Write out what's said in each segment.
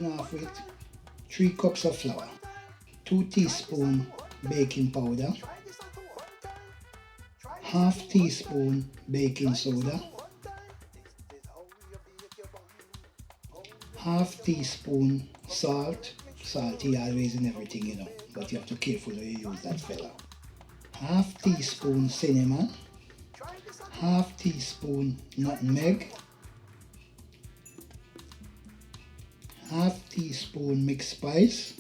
starting off with 3 cups of flour, 2 teaspoons baking powder, half teaspoon baking soda, half teaspoon salt. Salt is always in everything, you know, but you have to carefully use that fella. Half teaspoon cinnamon, half teaspoon nutmeg, half teaspoon mixed spice,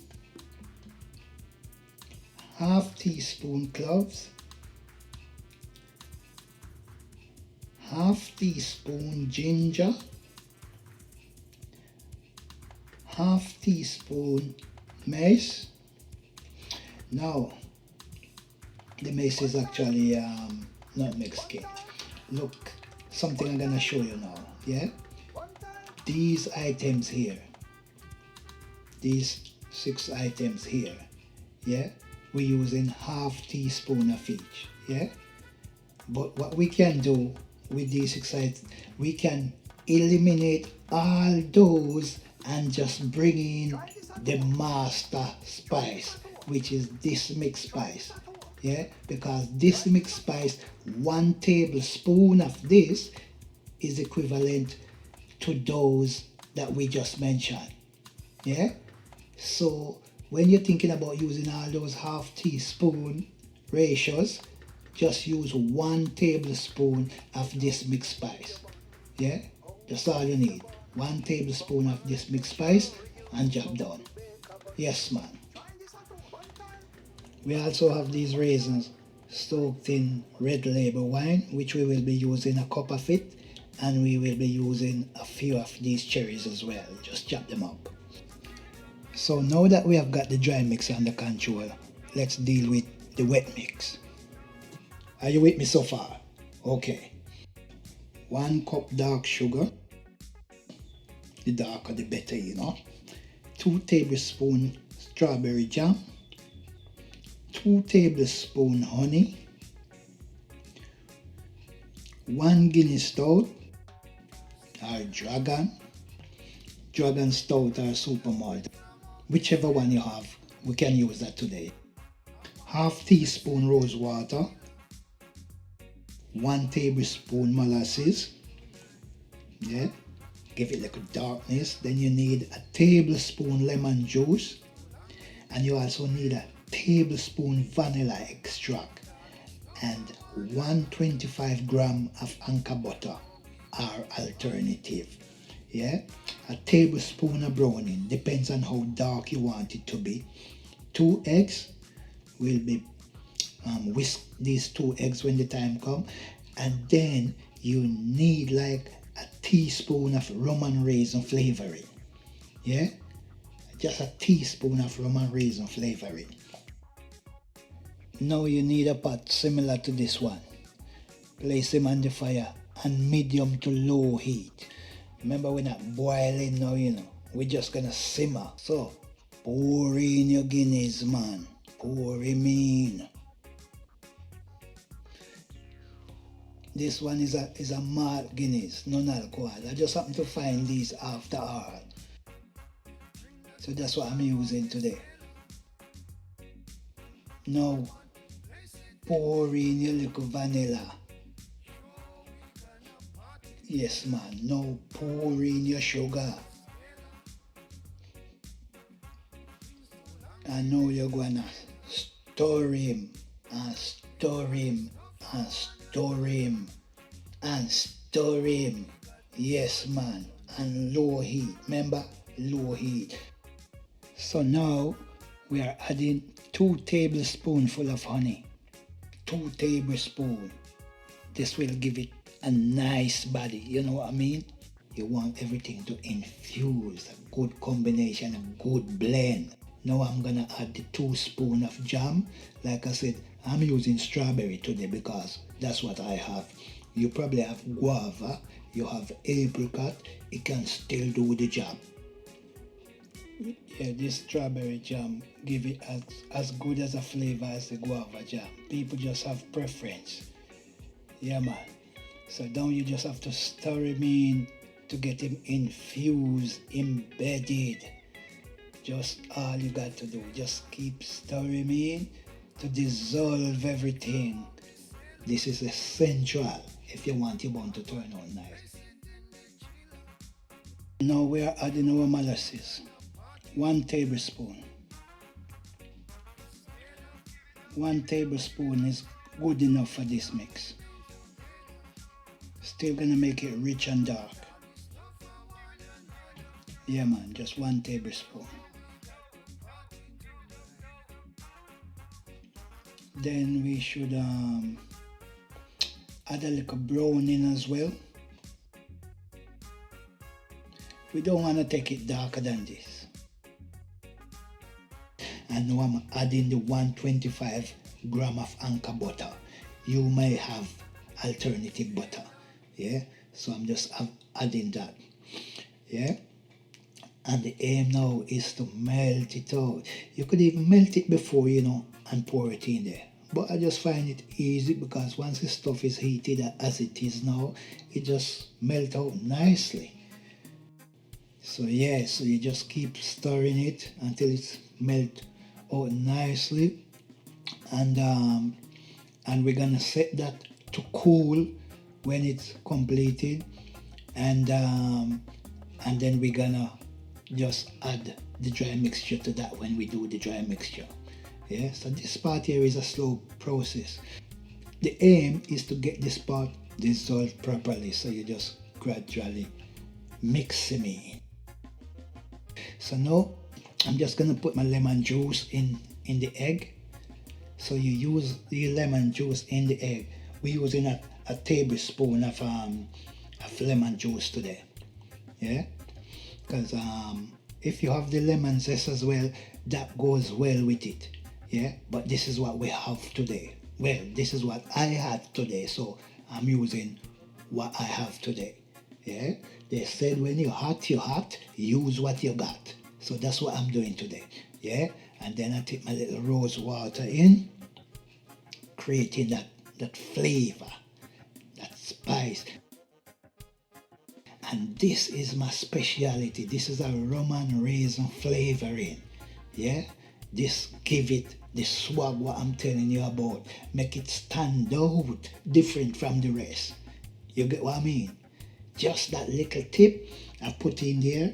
half teaspoon cloves, half teaspoon ginger, half teaspoon mace. Now the mace is actually nutmeg skin. Look, something I'm gonna show you now. Yeah, these items here, these 6 items here, yeah, we're using half teaspoon of each. Yeah, but what we can do with these 6 items, we can eliminate all those and just bring in the master spice, which is this mixed spice. Yeah, because this mixed spice, 1 tablespoon of this is equivalent to those that we just mentioned. Yeah, so when you're thinking about using all those half teaspoon ratios, just use 1 tablespoon of this mixed spice. Yeah, that's all you need. 1 tablespoon of this mixed spice and job done. Yes, man. We also have these raisins soaked in red label wine, which we will be using a cup of it, and we will be using a few of these cherries as well. Just chop them up. So now that we have got the dry mix under control, let's deal with the wet mix. Are you with me so far? Okay. 1 cup dark sugar. The darker the better, you know. 2 tablespoons strawberry jam. 2 tablespoons honey. 1 Guinness stout or dragon stout or super malt. Whichever one you have, we can use that today. Half teaspoon rose water. 1 tablespoon molasses. Yeah, give it a little darkness. Then you need a tablespoon lemon juice, and you also need a tablespoon vanilla extract and 125 gram of anchor butter or alternative. Yeah, a tablespoon of browning, depends on how dark you want it to be. 2 eggs. Will be whisk these 2 eggs when the time comes, and then you need like a teaspoon of rum and raisin flavoring. Yeah, just a teaspoon of rum and raisin flavoring. Now you need a pot similar to this one. Place them on the fire and medium to low heat. Remember, we're not boiling now, you know. We're just gonna simmer. So pour in your Guinness, man. Pour him in. This one is a malt Guinness, non-alcohol. I just happen to find these after all. So that's what I'm using today. Now pour in your little vanilla. Yes, man. Now pour in your sugar. And now you're gonna stir him and stir him and stir him and stir him. Yes, man. And low heat. Remember, low heat. So now we are adding 2 tablespoonfuls of honey. 2 tablespoons. This will give it a nice body. You know what I mean? You want everything to infuse. A good combination, a good blend. Now I'm gonna add the 2 spoons of jam. Like I said, I'm using strawberry today because that's what I have. You probably have guava, you have apricot, it can still do the job. Yeah, this strawberry jam give it as good as a flavor as the guava jam. People just have preference. Yeah, man. So now you just have to stir him in to get him infused, embedded. Just all you got to do, just keep stirring in to dissolve everything. This is essential if you want your bun to turn out nice. Now we are adding our molasses. 1 tablespoon. 1 tablespoon is good enough for this mix. Still gonna make it rich and dark. Yeah man, just 1 tablespoon. Then we should add a little browning as well. We don't want to take it darker than this. And now I'm adding the 125 gram of anchor butter. You may have alternative butter, yeah? So I'm just adding that, yeah? And the aim now is to melt it out. You could even melt it before, and pour it in there. But I just find it easy because once the stuff is heated as it is now, it just melts out nicely. So yeah, so you just keep stirring it until it's melt out nicely. And we're gonna set that to cool when it's completed. And then we're gonna just add the dry mixture to that when we do the dry mixture. Yeah, so this part here is a slow process. The aim is to get this part dissolved properly, so you just gradually mix them in. So now I'm just gonna put my lemon juice in the egg. So you use the lemon juice in the egg. We're using a tablespoon of lemon juice today. Yeah, because if you have the lemon zest as well, that goes well with it. Yeah, but this is what we have today. Well, this is what I had today, so I'm using what I have today. Yeah, they said when you're hot, use what you got. So that's what I'm doing today. Yeah, and then I take my little rose water in, creating that flavor, that spice. And this is my speciality. This is a rum and raisin flavoring. Yeah, this give it the swag what I'm telling you about. Make it stand out different from the rest. You get what I mean? Just that little tip I put in there,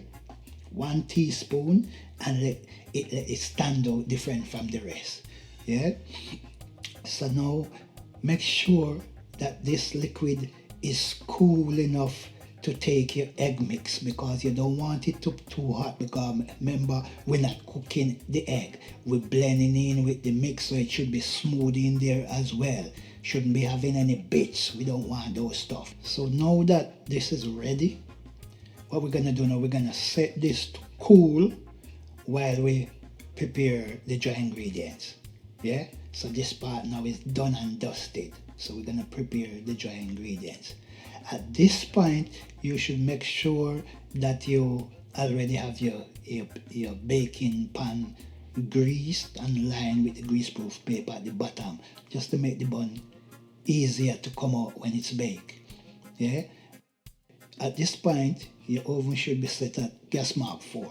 1 teaspoon, and let it stand out different from the rest. Yeah. So now make sure that this liquid is cool enough to take your egg mix, because you don't want it too hot, because remember we're not cooking the egg, we're blending in with the mix, so it should be smooth in there as well. Shouldn't be having any bits. We don't want those stuff. So now that this is ready, what we're gonna do now, we're gonna set this to cool while we prepare the dry ingredients. Yeah, so this part now is done and dusted, so we're gonna prepare the dry ingredients. At this point, you should make sure that you already have your baking pan greased and lined with the greaseproof paper at the bottom, just to make the bun easier to come out when it's baked. Yeah. At this point, your oven should be set at gas mark 4.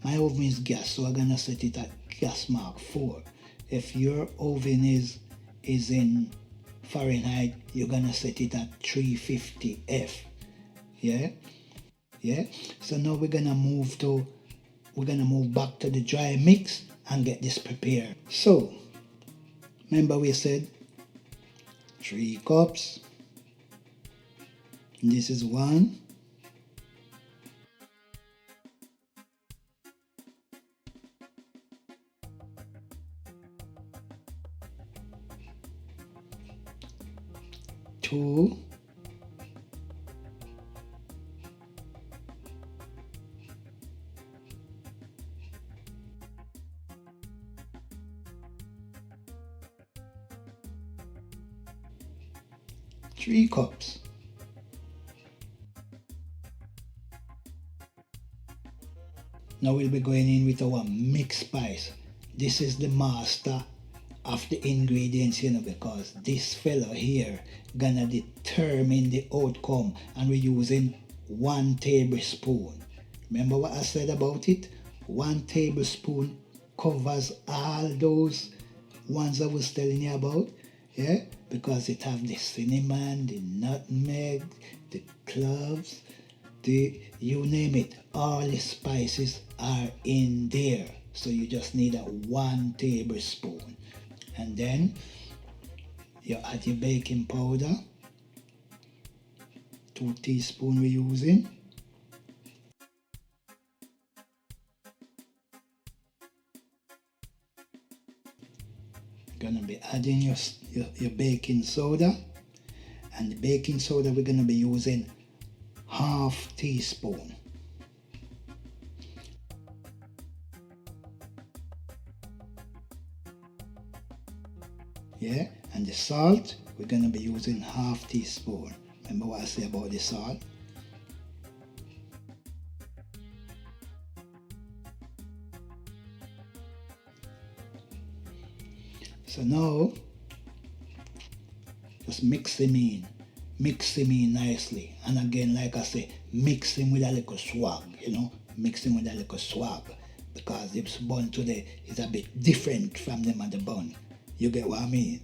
My oven is gas, so I'm gonna set it at gas mark 4. If your oven is in Fahrenheit, you're gonna set it at 350 F. Yeah. So now we're gonna move back to the dry mix and get this prepared. So remember we said 3 cups. This is 1. Two. 3 cups. Now we'll be going in with our mixed spice. This is the master of the ingredients, because this fella here gonna determine the outcome, and we're using 1 tablespoon. Remember what I said about it? 1 tablespoon covers all those ones I was telling you about, yeah, because it have the cinnamon, the nutmeg, the cloves, the you name it, all the spices are in there. So you just need a 1 tablespoon, and then you add your baking powder, 2 teaspoons we're using. Gonna be adding your baking soda, and the baking soda we're gonna be using 1/2 teaspoon. Yeah, and the salt we're gonna be using 1/2 teaspoon. Remember what I said about the salt? So now just mix him in nicely, and again, like I say, mix him with a little swag, mix him with a little swag, because this bun today is a bit different from them other bun. You get what I mean?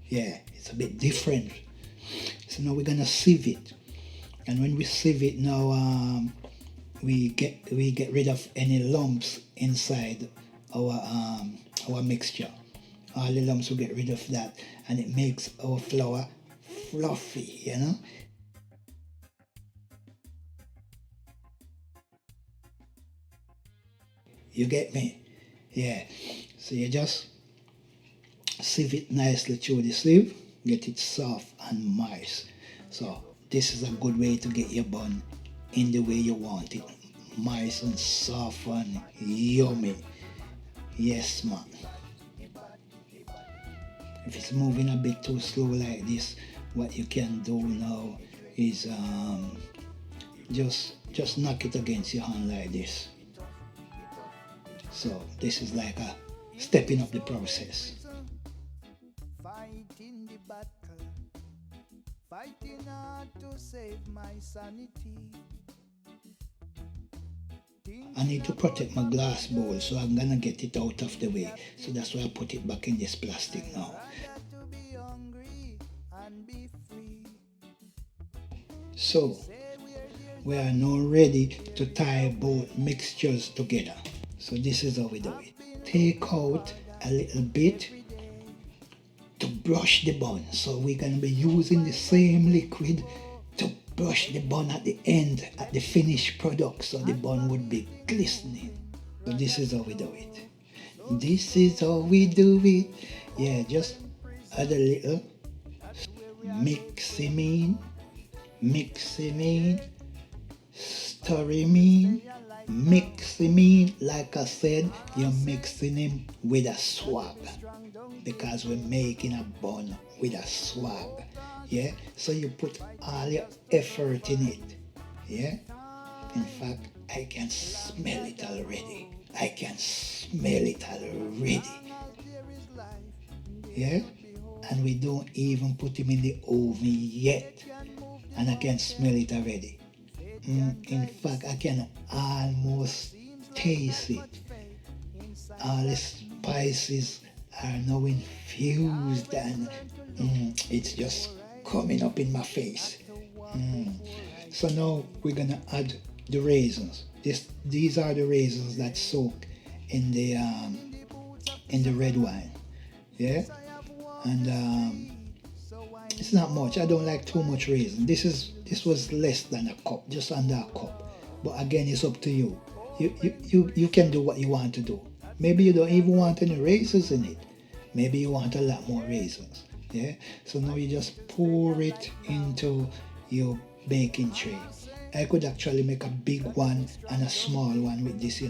Yeah, it's a bit different. So now we're gonna sieve it, and when we sieve it now, we get rid of any lumps inside our mixture. All the lumps will get rid of that, and it makes our flour fluffy. You get me? Yeah. So you just sieve it nicely through the sieve, get it soft and moist. So this is a good way to get your bun in the way you want it. Moist and soft and yummy. Yes, man. If it's moving a bit too slow like this, what you can do now is just knock it against your hand like this. So this is like a stepping up the process. Fighting the battle, fighting hard to save my sanity. I need to protect my glass bowl, so I'm gonna get it out of the way. So that's why I put it back in this plastic now. So we are now ready to tie both mixtures together. So this is how we do it. Take out a little bit to brush the bun. So we're gonna be using the same liquid to brush the bun at the end, at the finished product, so the bun would be glistening. So this is how we do it. This is how we do it. Yeah, just add a little, mix him in, stir him in, mix him in. Like I said, you're mixing him with a swag, because we're making a bun with a swag. Yeah, so you put all your effort in it. Yeah, in fact, I can smell it already. Yeah, and we don't even put him in the oven yet, and I can smell it already. In fact, I can almost taste it. All the spices are now infused, and it's just coming up in my face. So now we're gonna add the raisins. These are the raisins that soak in the red wine. Yeah, and it's not much. I don't like too much raisin. This was less than a cup, just under a cup. But again, it's up to you. You can do what you want to do. Maybe you don't even want any raisins in it. Maybe you want a lot more raisins. Yeah. So now you just pour it into your baking tray. I could actually make a big one and a small one with this,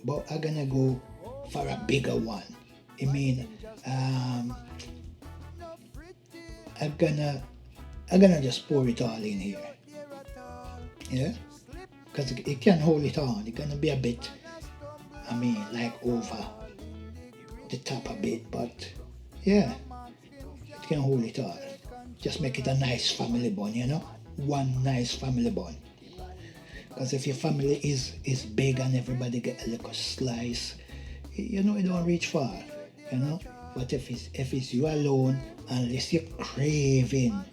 but I'm gonna go for a bigger one. I mean, I'm gonna just pour it all in here. Yeah, because it can hold it on. It's gonna be a bit, like over the top a bit, but yeah, it can hold it all. Just make it a nice family bun, one nice family bun. Because if your family is big and everybody get a little slice, you know, it don't reach far, you know. But if it's you alone, unless you're craving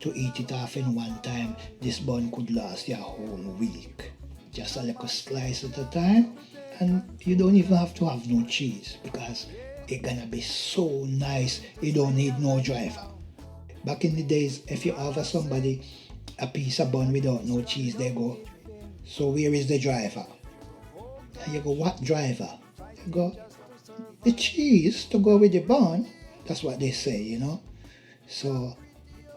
to eat it off in one time, this bun could last you a whole week. Just a little slice at a time, and you don't even have to have no cheese because it's gonna be so nice. You don't need no driver. Back in the days, if you offer somebody a piece of bun without no cheese, they go, "So where is the driver?" And you go, "What driver?" You go, "The cheese to go with the bun." That's what they say, you know. So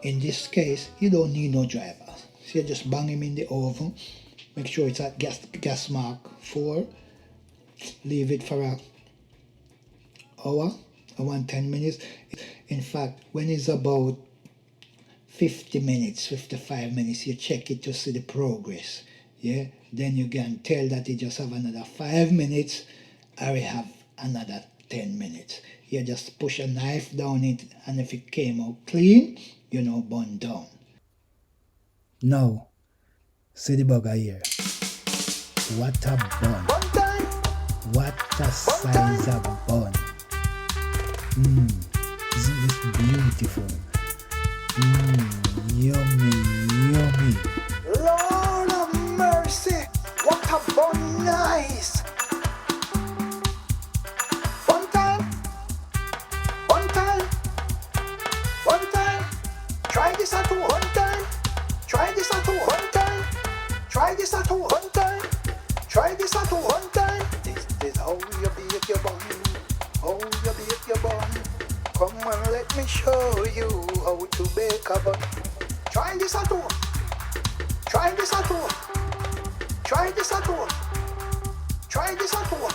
in this case, you don't need no driver. So you just bang him in the oven. Make sure it's at gas mark 4. Leave it for an hour, or 10 minutes. In fact, when it's about 50 minutes, 55 minutes, you check it to see the progress. Yeah, then you can tell that you just have another 5 minutes, or you have another 10 minutes. You just push a knife down it, and if it came out clean, you know, bun down. Now, see the burger here. What a bun. What a size of bun. Isn't this beautiful? Yummy, yummy. Lord of mercy, what a bun nice. One time, one time, one time. Try this at home. One time, try this at home. One time, try this at home. One time, try this at home. One time. This is how you bake your bun. How you bake your bun. Come and let me show you how to bake a bun. Try this at home. Try this at home. Try this at home. Try this at home.